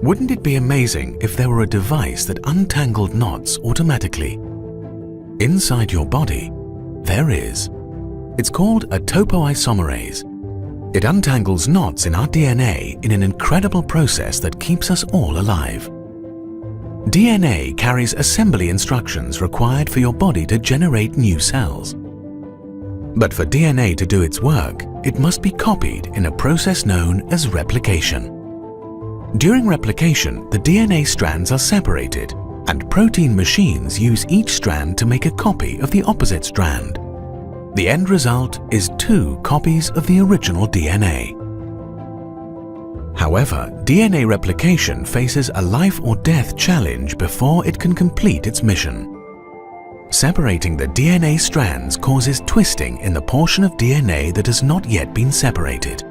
Wouldn't it be amazing if there were a device that untangled knots automatically? Inside your body, there is. It's called a topoisomerase. It untangles knots in our DNA in an incredible process that keeps us all alive. DNA carries assembly instructions required for your body to generate new cells. But for DNA to do its work, it must be copied in a process known as replication. During replication, the DNA strands are separated, and protein machines use each strand to make a copy of the opposite strand. The end result is 2 copies of the original DNA. However, DNA replication faces a life or death challenge before it can complete its mission. Separating the DNA strands causes twisting in the portion of DNA that has not yet been separated.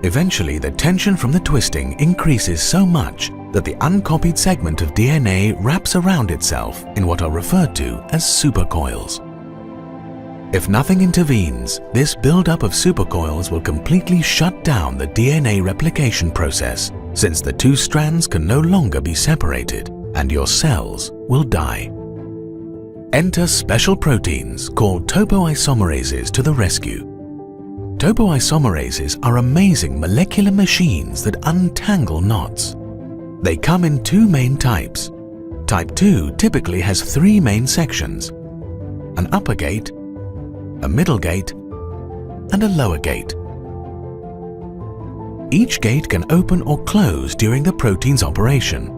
Eventually, the tension from the twisting increases so much that the uncopied segment of DNA wraps around itself in what are referred to as supercoils. If nothing intervenes, this buildup of supercoils will completely shut down the DNA replication process, since the 2 strands can no longer be separated and your cells will die. Enter special proteins called topoisomerases to the rescue. Topoisomerases are amazing molecular machines that untangle knots. They come in 2 main types. Type 2 typically has 3 main sections: an upper gate, a middle gate, and a lower gate. Each gate can open or close during the protein's operation.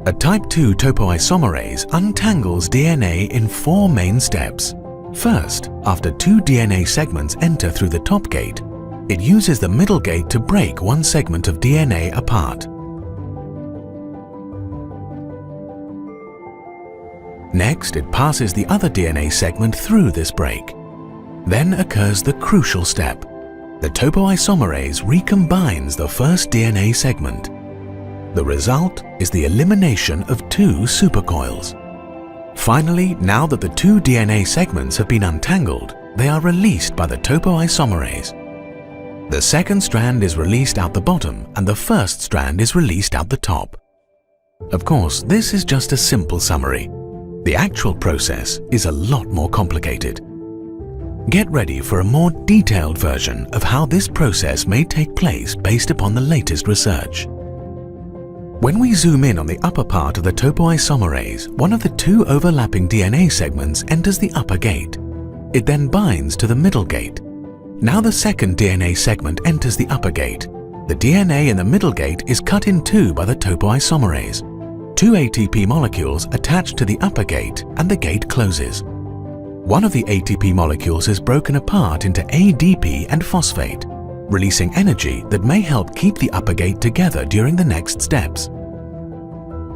A type 2 topoisomerase untangles DNA in 4 main steps. First, after 2 DNA segments enter through the top gate, it uses the middle gate to break one segment of DNA apart. Next, it passes the other DNA segment through this break. Then occurs the crucial step. The topoisomerase recombines the first DNA segment. The result is the elimination of 2 supercoils. Finally, now that the 2 DNA segments have been untangled, they are released by the topoisomerase. The second strand is released out the bottom and the first strand is released out the top. Of course, this is just a simple summary. The actual process is a lot more complicated. Get ready for a more detailed version of how this process may take place based upon the latest research. When we zoom in on the upper part of the topoisomerase, one of the 2 overlapping DNA segments enters the upper gate. It then binds to the middle gate. Now the second DNA segment enters the upper gate. The DNA in the middle gate is cut in 2 by the topoisomerase. 2 ATP molecules attach to the upper gate and the gate closes. One of the ATP molecules is broken apart into ADP and phosphate, releasing energy that may help keep the upper gate together during the next steps.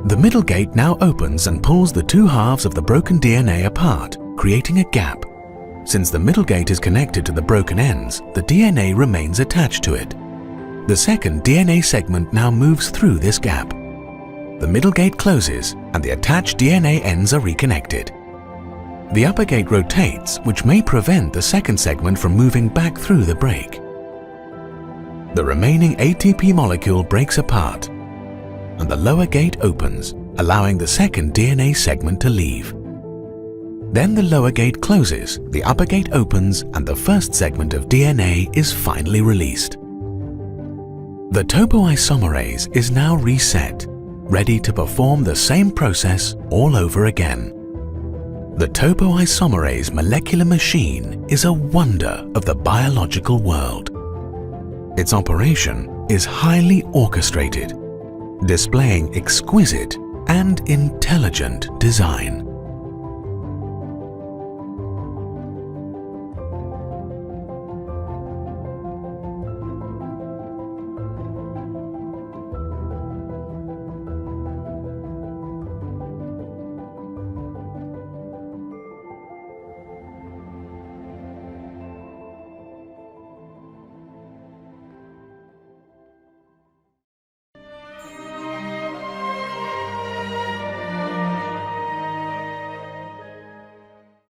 The middle gate now opens and pulls the 2 halves of the broken DNA apart, creating a gap. Since the middle gate is connected to the broken ends, the DNA remains attached to it. The second DNA segment now moves through this gap. The middle gate closes and the attached DNA ends are reconnected. The upper gate rotates, which may prevent the second segment from moving back through the break. The remaining ATP molecule breaks apart, and the lower gate opens, allowing the second DNA segment to leave. Then the lower gate closes, the upper gate opens, and the first segment of DNA is finally released. The topoisomerase is now reset, ready to perform the same process all over again. The topoisomerase molecular machine is a wonder of the biological world. Its operation is highly orchestrated, displaying exquisite and intelligent design.